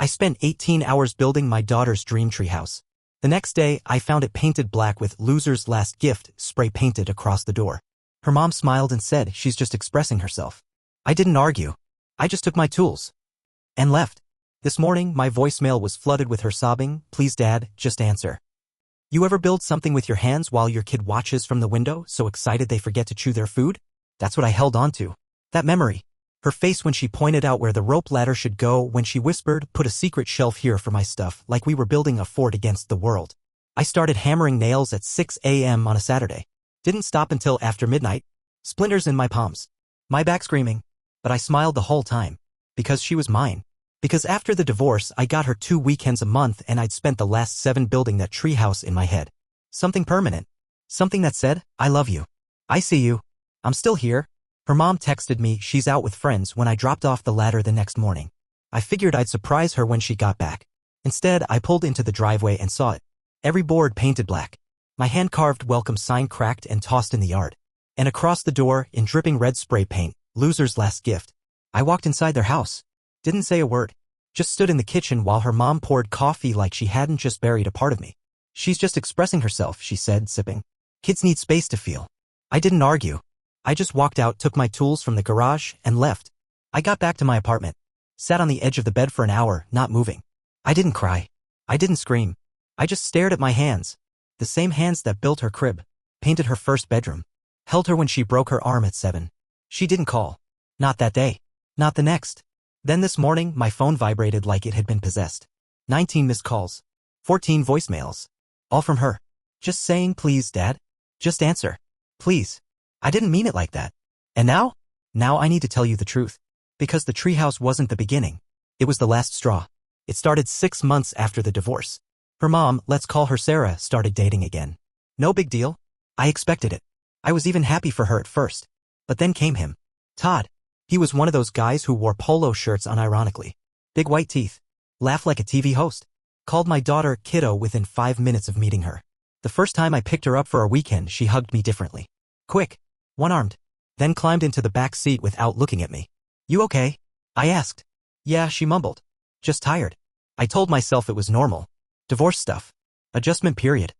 spent 18 hours building my daughter's dream treehouse. The next day, I found it painted black with "Loser's Last Gift" spray painted across the door. Her mom smiled and said she's just expressing herself. I didn't argue. I just took my tools and left. This morning, my voicemail was flooded with her sobbing, "Please Dad, just answer." You ever build something with your hands while your kid watches from the window, so excited they forget to chew their food? That's what I held on to. That memory. Her face when she pointed out where the rope ladder should go, when she whispered, "Put a secret shelf here for my stuff," like we were building a fort against the world. I started hammering nails at 6 a.m. on a Saturday. Didn't stop until after midnight. Splinters in my palms. My back screaming. But I smiled the whole time. Because she was mine. Because after the divorce, I got her 2 weekends a month and I'd spent the last 7 building that treehouse in my head. Something permanent. Something that said, "I love you. I see you. I'm still here." Her mom texted me she's out with friends when I dropped off the ladder the next morning. I figured I'd surprise her when she got back. Instead, I pulled into the driveway and saw it. Every board painted black. My hand-carved welcome sign cracked and tossed in the yard. And across the door, in dripping red spray paint, "Loser's Last Gift." I walked inside their house. Didn't say a word. Just stood in the kitchen while her mom poured coffee like she hadn't just buried a part of me. "She's just expressing herself," she said, sipping. "Kids need space to feel." I didn't argue. I just walked out, took my tools from the garage, and left. I got back to my apartment. Sat on the edge of the bed for an hour, not moving. I didn't cry. I didn't scream. I just stared at my hands. The same hands that built her crib, painted her first bedroom, held her when she broke her arm at 7. She didn't call. Not that day. Not the next. Then this morning, my phone vibrated like it had been possessed. 19 missed calls. 14 voicemails. All from her. Just saying, "Please, Dad. Just answer. Please." I didn't mean it like that. And now? Now I need to tell you the truth. Because the treehouse wasn't the beginning. It was the last straw. It started 6 months after the divorce. Her mom, let's call her Sarah, started dating again. No big deal. I expected it. I was even happy for her at first. But then came him. Todd. He was one of those guys who wore polo shirts unironically. Big white teeth. Laughed like a TV host. Called my daughter kiddo within 5 minutes of meeting her. The first time I picked her up for a weekend, she hugged me differently. Quick. One-armed. Then climbed into the back seat without looking at me. "You okay?" I asked. "Yeah," she mumbled. "Just tired." I told myself it was normal. Divorce stuff. Adjustment period.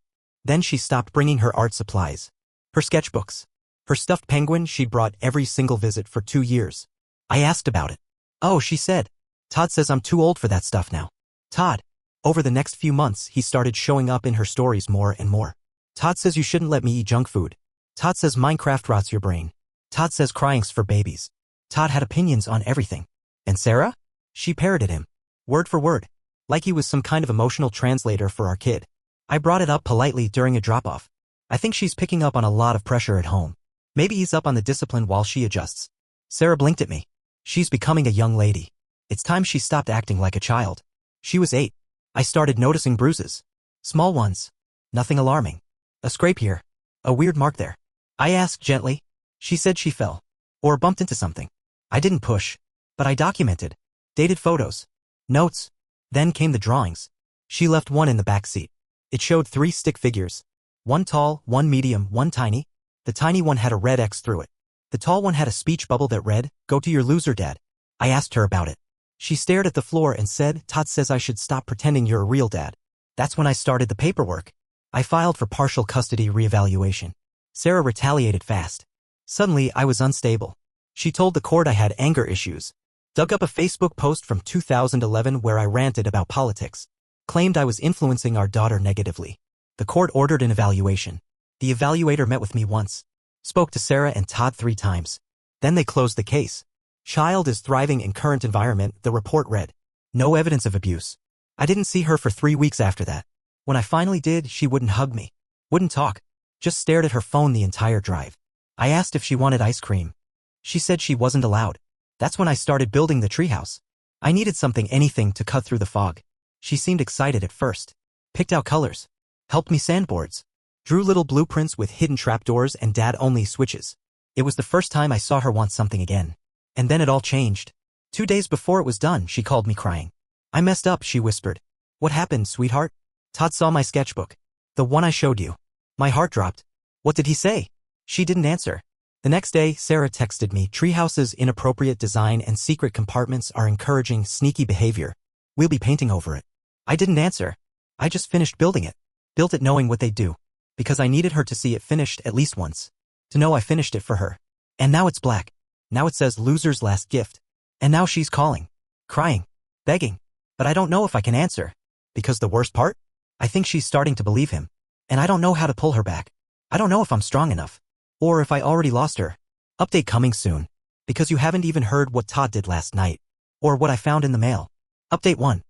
Then she stopped bringing her art supplies. Her sketchbooks. Her stuffed penguin she'd brought every single visit for 2 years. I asked about it. "Oh," she said. "Todd says I'm too old for that stuff now." Todd. Over the next few months, he started showing up in her stories more and more. "Todd says you shouldn't let me eat junk food. Todd says Minecraft rots your brain. Todd says crying's for babies." Todd had opinions on everything. And Sarah? She parroted him. Word for word. Like he was some kind of emotional translator for our kid. I brought it up politely during a drop-off. "I think she's picking up on a lot of pressure at home. Maybe ease up on the discipline while she adjusts." Sarah blinked at me. "She's becoming a young lady. It's time she stopped acting like a child." She was 8. I started noticing bruises. Small ones. Nothing alarming. A scrape here. A weird mark there. I asked gently. She said she fell. Or bumped into something. I didn't push. But I documented. Dated photos. Notes. Then came the drawings. She left one in the back seat. It showed 3 stick figures. One tall, one medium, one tiny. The tiny one had a red X through it. The tall one had a speech bubble that read, "Go to your loser, Dad." I asked her about it. She stared at the floor and said, "Todd says I should stop pretending you're a real dad." That's when I started the paperwork. I filed for partial custody reevaluation. Sarah retaliated fast. Suddenly, I was unstable. She told the court I had anger issues. Dug up a Facebook post from 2011 where I ranted about politics. Claimed I was influencing our daughter negatively. The court ordered an evaluation. The evaluator met with me once. Spoke to Sarah and Todd 3 times. Then they closed the case. Child is thriving in current environment, the report read. No evidence of abuse. I didn't see her for 3 weeks after that. When I finally did, she wouldn't hug me. Wouldn't talk. Just stared at her phone the entire drive. I asked if she wanted ice cream. She said she wasn't allowed. That's when I started building the treehouse. I needed anything to cut through the fog. She seemed excited at first. Picked out colors. Helped me sandboards. Drew little blueprints with hidden trapdoors and dad-only switches. It was the first time I saw her want something again. And then it all changed. 2 days before it was done, she called me crying. "I messed up," she whispered. "What happened, sweetheart?" "Todd saw my sketchbook. The one I showed you." My heart dropped. "What did he say?" She didn't answer. The next day, Sarah texted me, "Treehouse's inappropriate design and secret compartments are encouraging sneaky behavior. We'll be painting over it. I didn't answer. I just finished building it. Built it knowing what they'd do. Because I needed her to see it finished at least once. To know I finished it for her. And now it's black. Now it says loser's last gift. And now she's calling. Crying. Begging. But I don't know if I can answer. Because the worst part? I think she's starting to believe him. And I don't know how to pull her back. I don't know if I'm strong enough. Or if I already lost her. Update coming soon. Because you haven't even heard what Todd did last night. Or what I found in the mail. Update 1.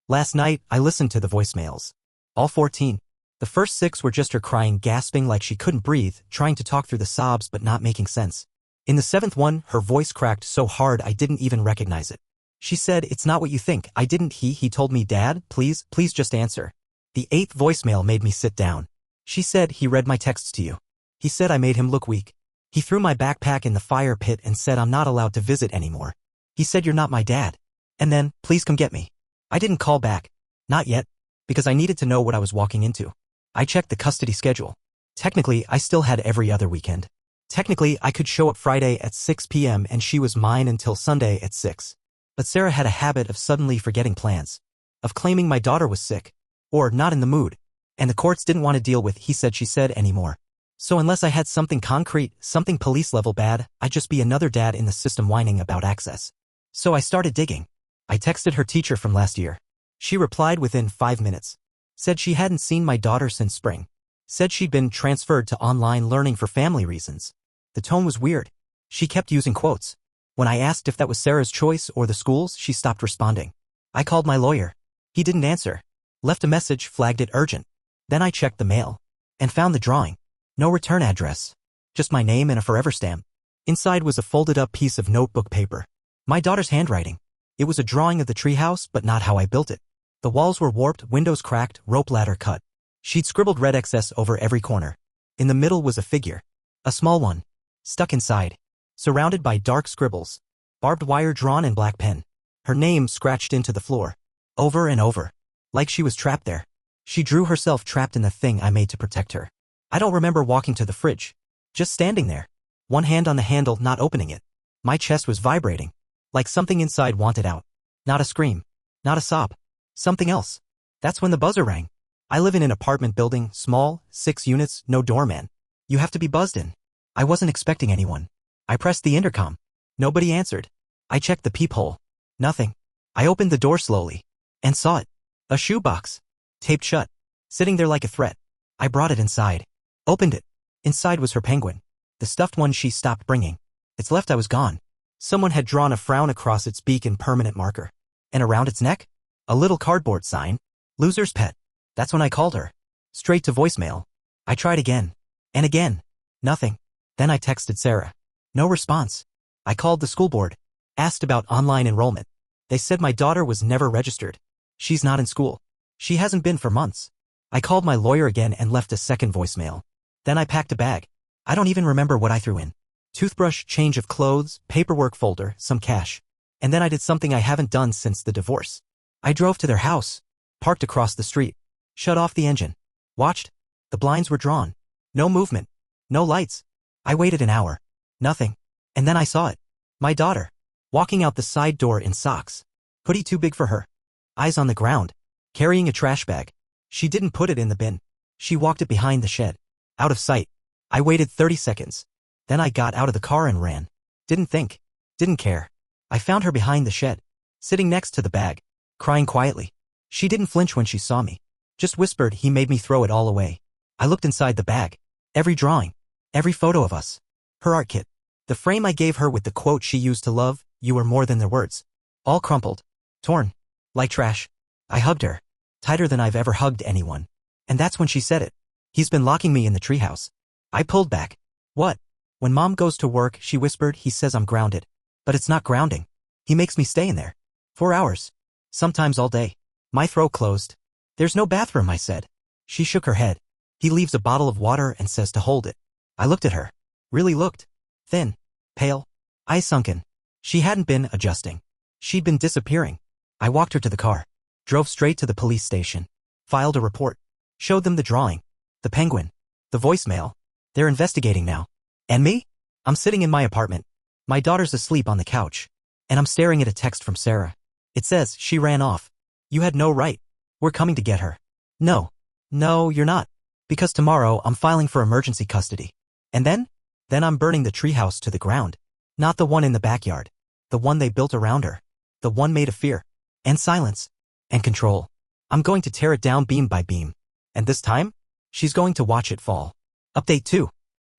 Last night, I listened to the voicemails. All 14. The first 6 were just her crying, gasping like she couldn't breathe, trying to talk through the sobs but not making sense. In the 7th one, her voice cracked so hard I didn't even recognize it. She said, "It's not what you think." I didn't. He told me, "Dad, please just answer." The 8th voicemail made me sit down. She said, "He read my texts to you. He said I made him look weak. He threw my backpack in the fire pit and said I'm not allowed to visit anymore. He said you're not my dad. And then, please come get me." I didn't call back. Not yet. Because I needed to know what I was walking into. I checked the custody schedule. Technically, I still had every other weekend. Technically, I could show up Friday at 6 p.m. and she was mine until Sunday at 6. But Sarah had a habit of suddenly forgetting plans. Of claiming my daughter was sick. Or not in the mood. And the courts didn't want to deal with he said she said anymore. So unless I had something concrete, something police level bad, I'd just be another dad in the system whining about access. So I started digging. I texted her teacher from last year. She replied within 5 minutes. Said she hadn't seen my daughter since spring. Said she'd been transferred to online learning for family reasons. The tone was weird. She kept using quotes. When I asked if that was Sarah's choice or the school's, she stopped responding. I called my lawyer. He didn't answer. Left a message, flagged it urgent. Then I checked the mail. And found the drawing. No return address. Just my name and a forever stamp. Inside was a folded up piece of notebook paper. My daughter's handwriting. It was a drawing of the treehouse, but not how I built it. The walls were warped, windows cracked, rope ladder cut. She'd scribbled red XS over every corner. In the middle was a figure. A small one. Stuck inside. Surrounded by dark scribbles. Barbed wire drawn in black pen. Her name scratched into the floor. Over and over. Like she was trapped there. She drew herself trapped in the thing I made to protect her. I don't remember walking to the fridge. Just standing there. One hand on the handle, not opening it. My chest was vibrating. Like something inside wanted out. Not a scream. Not a sob. Something else. That's when the buzzer rang. I live in an apartment building, small, 6 units, no doorman. You have to be buzzed in. I wasn't expecting anyone. I pressed the intercom. Nobody answered. I checked the peephole. Nothing. I opened the door slowly. And saw it. A shoebox. Taped shut. Sitting there like a threat. I brought it inside. Opened it. Inside was her penguin. The stuffed one she stopped bringing. It's left I was gone. Someone had drawn a frown across its beak in permanent marker. And around its neck? A little cardboard sign. Loser's pet. That's when I called her. Straight to voicemail. I tried again. And again. Nothing. Then I texted Sarah. No response. I called the school board. Asked about online enrollment. They said my daughter was never registered. She's not in school. She hasn't been for months. I called my lawyer again and left a second voicemail. Then I packed a bag. I don't even remember what I threw in. Toothbrush, change of clothes, paperwork folder, some cash. And then I did something I haven't done since the divorce. I drove to their house. Parked across the street. Shut off the engine. Watched. The blinds were drawn. No movement. No lights. I waited an hour. Nothing. And then I saw it. My daughter. Walking out the side door in socks. Hoodie too big for her. Eyes on the ground. Carrying a trash bag. She didn't put it in the bin. She walked it behind the shed. Out of sight. I waited 30 seconds. Then I got out of the car and ran. Didn't think. Didn't care. I found her behind the shed. Sitting next to the bag. Crying quietly. She didn't flinch when she saw me. Just whispered he made me throw it all away. I looked inside the bag. Every drawing. Every photo of us. Her art kit. The frame I gave her with the quote she used to love, "You are more than their words." All crumpled. Torn. Like trash. I hugged her. Tighter than I've ever hugged anyone. And that's when she said it. "He's been locking me in the treehouse." I pulled back. "What?" "When Mom goes to work," she whispered, "he says I'm grounded. But it's not grounding. He makes me stay in there. 4 hours. Sometimes all day." My throat closed. "There's no bathroom," I said. She shook her head. "He leaves a bottle of water and says to hold it." I looked at her. Really looked. Thin. Pale. Eyes sunken. She hadn't been adjusting. She'd been disappearing. I walked her to the car. Drove straight to the police station. Filed a report. Showed them the drawing. The penguin. The voicemail. They're investigating now. And me? I'm sitting in my apartment. My daughter's asleep on the couch. And I'm staring at a text from Sarah. It says, "She ran off. You had no right. We're coming to get her. No. No, you're not. Because tomorrow I'm filing for emergency custody. And then? Then I'm burning the treehouse to the ground. Not the one in the backyard. The one they built around her. The one made of fear. And silence. And control. I'm going to tear it down beam by beam. And this time? She's going to watch it fall. Update 2.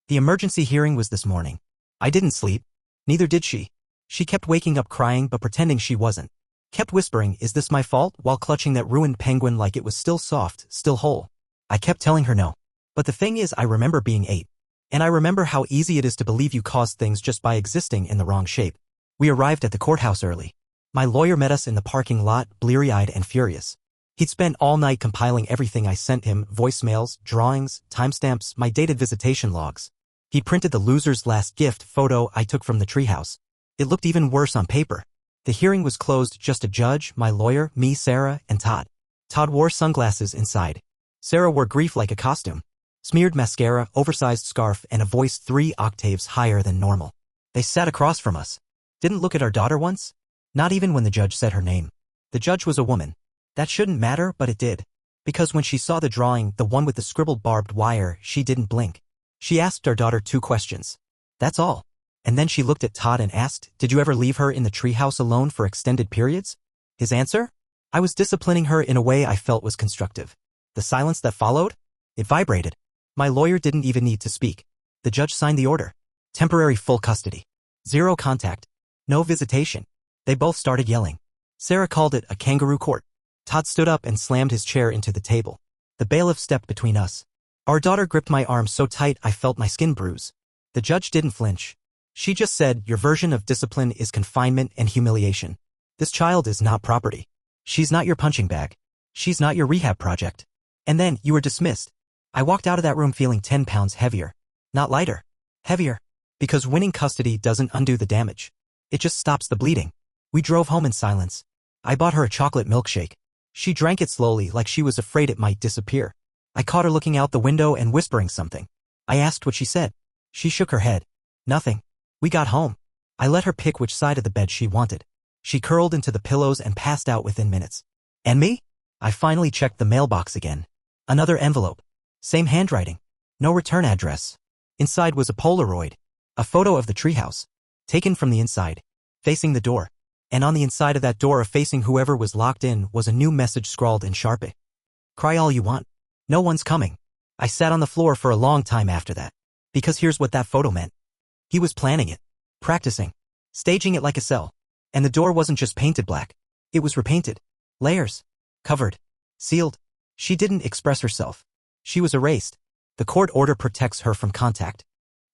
The emergency hearing was this morning. I didn't sleep. Neither did she. She kept waking up crying but pretending she wasn't. Kept whispering, "Is this my fault?" while clutching that ruined penguin like it was still soft, still whole. I kept telling her no. But the thing is, I remember being 8. And I remember how easy it is to believe you caused things just by existing in the wrong shape. We arrived at the courthouse early. My lawyer met us in the parking lot, bleary-eyed and furious. He'd spent all night compiling everything I sent him, voicemails, drawings, timestamps, my dated visitation logs. He printed the loser's last gift photo I took from the treehouse. It looked even worse on paper. The hearing was closed, just a judge, my lawyer, me, Sarah, and Todd. Todd wore sunglasses inside. Sarah wore grief like a costume. Smeared mascara, oversized scarf, and a voice 3 octaves higher than normal. They sat across from us. Didn't look at our daughter once? Not even when the judge said her name. The judge was a woman. That shouldn't matter, but it did. Because when she saw the drawing, the one with the scribbled barbed wire, she didn't blink. She asked our daughter 2 questions. That's all. And then she looked at Todd and asked, "Did you ever leave her in the treehouse alone for extended periods?" His answer? I was disciplining her in a way I felt was constructive. The silence that followed? It vibrated. My lawyer didn't even need to speak. The judge signed the order. Temporary full custody. 0 contact. No visitation. They both started yelling. Sarah called it a kangaroo court. Todd stood up and slammed his chair into the table. The bailiff stepped between us. Our daughter gripped my arm so tight I felt my skin bruise. The judge didn't flinch. She just said, "Your version of discipline is confinement and humiliation. This child is not property. She's not your punching bag. She's not your rehab project." And then you were dismissed. I walked out of that room feeling 10 pounds heavier. Not lighter. Heavier. Because winning custody doesn't undo the damage. It just stops the bleeding. We drove home in silence. I bought her a chocolate milkshake. She drank it slowly like she was afraid it might disappear. I caught her looking out the window and whispering something. I asked what she said. She shook her head. Nothing. We got home. I let her pick which side of the bed she wanted. She curled into the pillows and passed out within minutes. And me? I finally checked the mailbox again. Another envelope. Same handwriting. No return address. Inside was a Polaroid. A photo of the treehouse. Taken from the inside. Facing the door. And on the inside of that door, facing whoever was locked in, was a new message scrawled in Sharpie. Cry all you want. No one's coming. I sat on the floor for a long time after that. Because here's what that photo meant. He was planning it. Practicing. Staging it like a cell. And the door wasn't just painted black. It was repainted. Layers. Covered. Sealed. She didn't express herself. She was erased. The court order protects her from contact.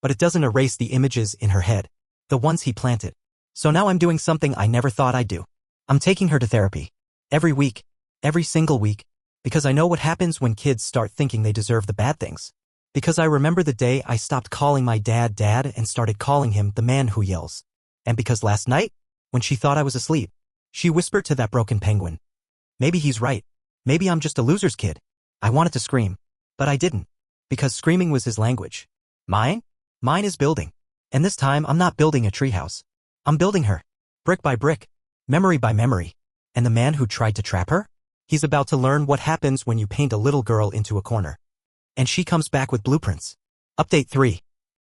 But it doesn't erase the images in her head. The ones he planted. So now I'm doing something I never thought I'd do. I'm taking her to therapy. Every week. Every single week. Because I know what happens when kids start thinking they deserve the bad things. Because I remember the day I stopped calling my dad Dad and started calling him the man who yells. And because last night, when she thought I was asleep, she whispered to that broken penguin. Maybe he's right. Maybe I'm just a loser's kid. I wanted to scream. But I didn't. Because screaming was his language. Mine? Mine is building. And this time I'm not building a treehouse. I'm building her. Brick by brick. Memory by memory. And the man who tried to trap her? He's about to learn what happens when you paint a little girl into a corner. And she comes back with blueprints. Update 3.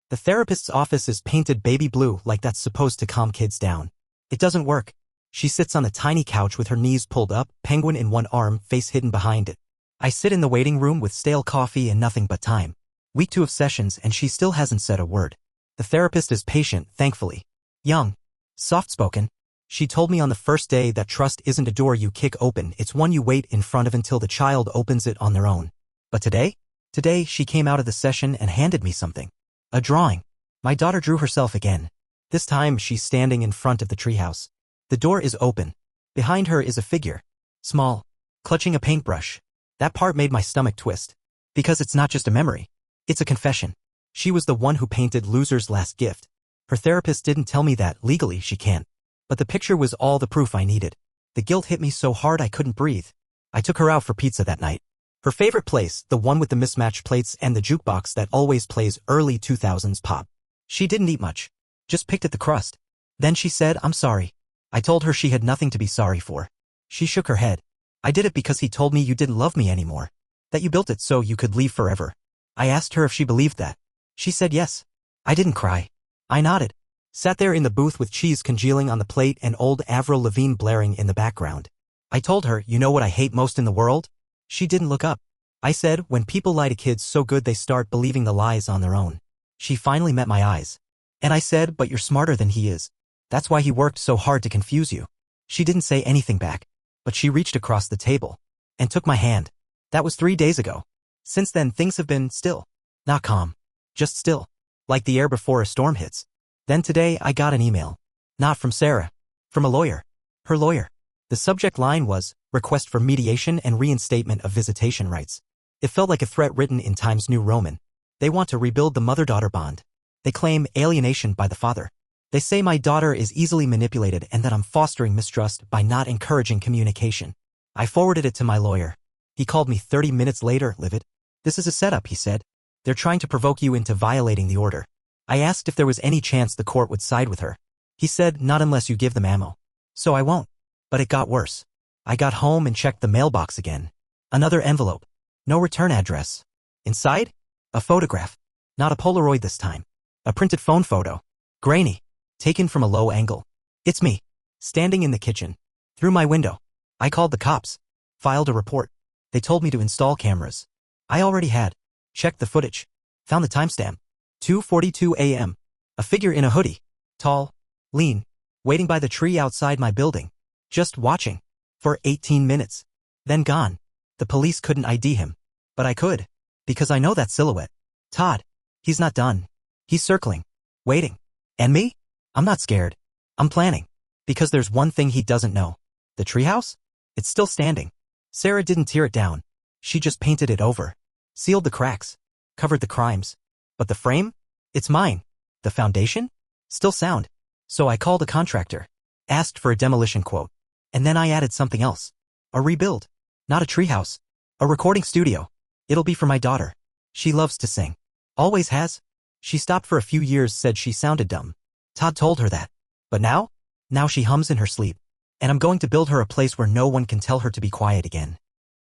The therapist's office is painted baby blue like that's supposed to calm kids down. It doesn't work. She sits on a tiny couch with her knees pulled up, penguin in one arm, face hidden behind it. I sit in the waiting room with stale coffee and nothing but time. Week 2 of sessions and she still hasn't said a word. The therapist is patient, thankfully. Young. Soft-spoken. She told me on the first day that trust isn't a door you kick open, it's one you wait in front of until the child opens it on their own. But today? Today, she came out of the session and handed me something. A drawing. My daughter drew herself again. This time, she's standing in front of the treehouse. The door is open. Behind her is a figure. Small. Clutching a paintbrush. That part made my stomach twist. Because it's not just a memory. It's a confession. She was the one who painted Loser's Last Gift. Her therapist didn't tell me that, legally she can't. But the picture was all the proof I needed. The guilt hit me so hard I couldn't breathe. I took her out for pizza that night. Her favorite place, the one with the mismatched plates and the jukebox that always plays early 2000s pop. She didn't eat much. Just picked at the crust. Then she said, "I'm sorry." I told her she had nothing to be sorry for. She shook her head. I did it because he told me you didn't love me anymore. That you built it so you could leave forever. I asked her if she believed that. She said yes. I didn't cry. I nodded. Sat there in the booth with cheese congealing on the plate and old Avril Lavigne blaring in the background. I told her, you know what I hate most in the world? She didn't look up. I said, when people lie to kids so good they start believing the lies on their own. She finally met my eyes. And I said, but you're smarter than he is. That's why he worked so hard to confuse you. She didn't say anything back, but she reached across the table and took my hand. That was 3 days ago. Since then things have been still. Not calm. Just still. Like the air before a storm hits. Then today I got an email. Not from Sarah. From a lawyer. Her lawyer. The subject line was, request for mediation and reinstatement of visitation rights. It felt like a threat written in Times New Roman. They want to rebuild the mother-daughter bond. They claim alienation by the father. They say my daughter is easily manipulated and that I'm fostering mistrust by not encouraging communication. I forwarded it to my lawyer. He called me 30 minutes later, livid. This is a setup, he said. They're trying to provoke you into violating the order. I asked if there was any chance the court would side with her. He said, not unless you give them ammo. So I won't. But it got worse. I got home and checked the mailbox again. Another envelope. No return address. Inside? A photograph. Not a Polaroid this time. A printed phone photo. Grainy. Taken from a low angle. It's me. Standing in the kitchen. Through my window. I called the cops. Filed a report. They told me to install cameras. I already had. Checked the footage. Found the timestamp. 2:42 a.m. A figure in a hoodie. Tall. Lean. Waiting by the tree outside my building. Just watching. For 18 minutes. Then gone. The police couldn't ID him. But I could. Because I know that silhouette. Todd. He's not done. He's circling. Waiting. And me? I'm not scared. I'm planning. Because there's one thing he doesn't know. The treehouse? It's still standing. Sarah didn't tear it down. She just painted it over. Sealed the cracks. Covered the crimes. But the frame? It's mine. The foundation? Still sound. So I called a contractor. Asked for a demolition quote. And then I added something else. A rebuild. Not a treehouse. A recording studio. It'll be for my daughter. She loves to sing. Always has. She stopped for a few years, said she sounded dumb. Todd told her that. But now? Now she hums in her sleep. And I'm going to build her a place where no one can tell her to be quiet again.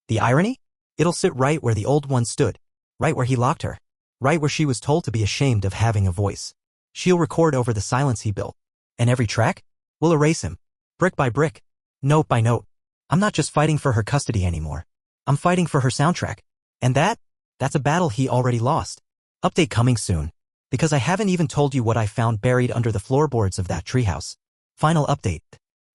The irony? It'll sit right where the old one stood. Right where he locked her. Right where she was told to be ashamed of having a voice. She'll record over the silence he built. And every track? We'll erase him. Brick by brick. Note by note. I'm not just fighting for her custody anymore. I'm fighting for her soundtrack. And that's a battle he already lost. Update coming soon. Because I haven't even told you what I found buried under the floorboards of that treehouse. Final update.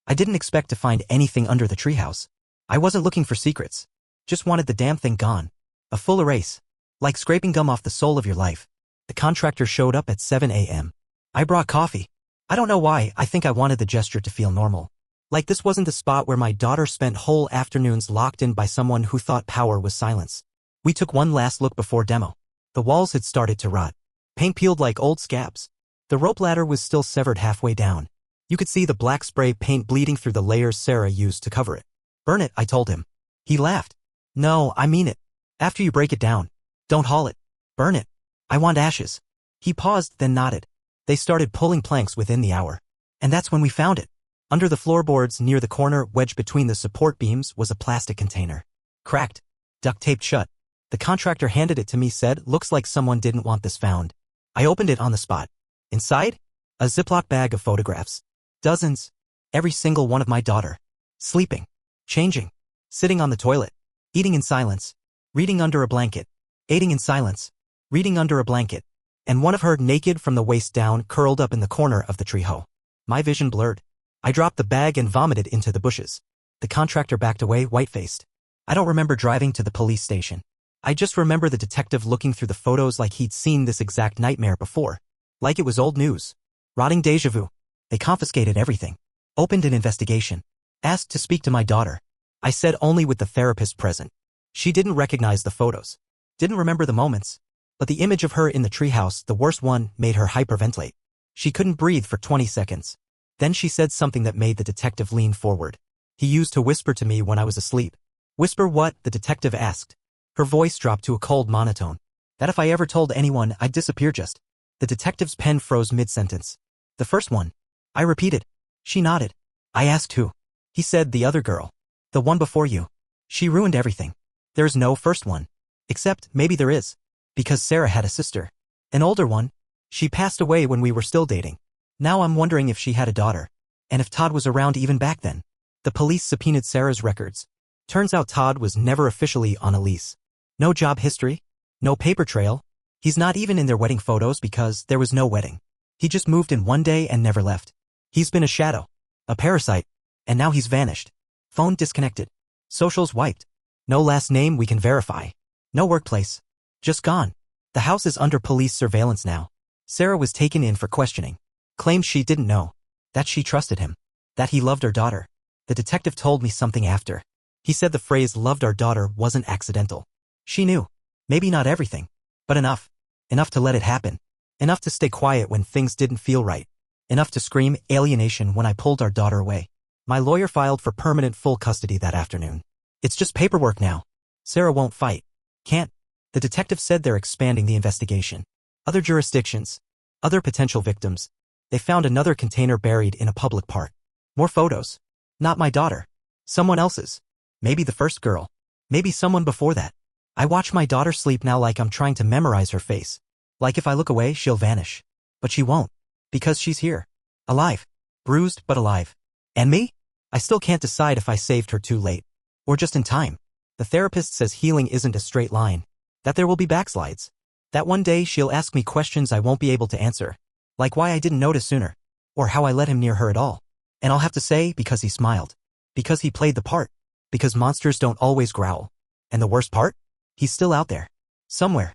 I didn't expect to find anything under the treehouse. I wasn't looking for secrets. Just wanted the damn thing gone. A full erase. Like scraping gum off the soul of your life. The contractor showed up at 7 a.m. I brought coffee. I don't know why, I think I wanted the gesture to feel normal. Like this wasn't the spot where my daughter spent whole afternoons locked in by someone who thought power was silence. We took one last look before demo. The walls had started to rot. Paint peeled like old scabs. The rope ladder was still severed halfway down. You could see the black spray paint bleeding through the layers Sarah used to cover it. Burn it, I told him. He laughed. No, I mean it. After you break it down. Don't haul it. Burn it. I want ashes. He paused, then nodded. They started pulling planks within the hour. And that's when we found it. Under the floorboards near the corner wedged between the support beams was a plastic container. Cracked. Duct taped shut. The contractor handed it to me, said, looks like someone didn't want this found. I opened it on the spot. Inside? A Ziploc bag of photographs. Dozens. Every single one of my daughter. Sleeping. Changing. Sitting on the toilet. Eating in silence. Reading under a blanket. Eating in silence. Reading under a blanket. And one of her naked from the waist down, curled up in the corner of the treehouse. My vision blurred. I dropped the bag and vomited into the bushes. The contractor backed away, white-faced. I don't remember driving to the police station. I just remember the detective looking through the photos like he'd seen this exact nightmare before. Like it was old news. Rotting déjà vu. They confiscated everything. Opened an investigation. Asked to speak to my daughter. I said only with the therapist present. She didn't recognize the photos. Didn't remember the moments. But the image of her in the treehouse, the worst one, made her hyperventilate. She couldn't breathe for 20 seconds. Then she said something that made the detective lean forward. He used to whisper to me when I was asleep. Whisper what? The detective asked. Her voice dropped to a cold monotone. That if I ever told anyone, I'd disappear just. The detective's pen froze mid-sentence. The first one. I repeated. She nodded. I asked who. He said the other girl. The one before you. She ruined everything. There's no first one. Except, maybe there is. Because Sarah had a sister. An older one. She passed away when we were still dating. Now I'm wondering if she had a daughter. And if Todd was around even back then. The police subpoenaed Sarah's records. Turns out Todd was never officially on a lease. No job history. No paper trail. He's not even in their wedding photos because there was no wedding. He just moved in one day and never left. He's been a shadow. A parasite. And now he's vanished. Phone disconnected. Socials wiped. No last name we can verify. No workplace. Just gone. The house is under police surveillance now. Sarah was taken in for questioning. Claimed she didn't know. That she trusted him. That he loved her daughter. The detective told me something after. He said the phrase loved our daughter wasn't accidental. She knew. Maybe not everything. But enough. Enough to let it happen. Enough to stay quiet when things didn't feel right. Enough to scream alienation when I pulled our daughter away. My lawyer filed for permanent full custody that afternoon. It's just paperwork now. Sarah won't fight. Can't. The detective said they're expanding the investigation. Other jurisdictions. Other potential victims. They found another container buried in a public park. More photos. Not my daughter. Someone else's. Maybe the first girl. Maybe someone before that. I watch my daughter sleep now like I'm trying to memorize her face. Like if I look away, she'll vanish. But she won't. Because she's here. Alive. Bruised, but alive. And me? I still can't decide if I saved her too late. Or just in time. The therapist says healing isn't a straight line. That there will be backslides. That one day she'll ask me questions I won't be able to answer. Like why I didn't notice sooner. Or how I let him near her at all. And I'll have to say because he smiled. Because he played the part. Because monsters don't always growl. And the worst part? He's still out there. Somewhere.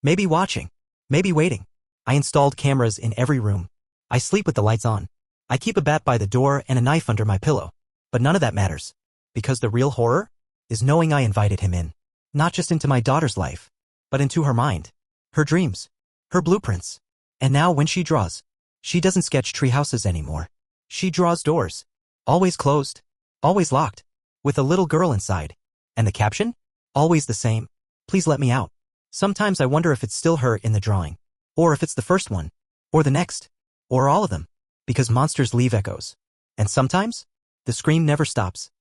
Maybe watching. Maybe waiting. I installed cameras in every room. I sleep with the lights on. I keep a bat by the door and a knife under my pillow. But none of that matters. Because the real horror is knowing I invited him in. Not just into my daughter's life, but into her mind. Her dreams. Her blueprints. And now when she draws, she doesn't sketch tree houses anymore. She draws doors. Always closed. Always locked. With a little girl inside. And the caption? Always the same. Please let me out. Sometimes I wonder if it's still her in the drawing. Or if it's the first one. Or the next. Or all of them. Because monsters leave echoes. And sometimes, the scream never stops.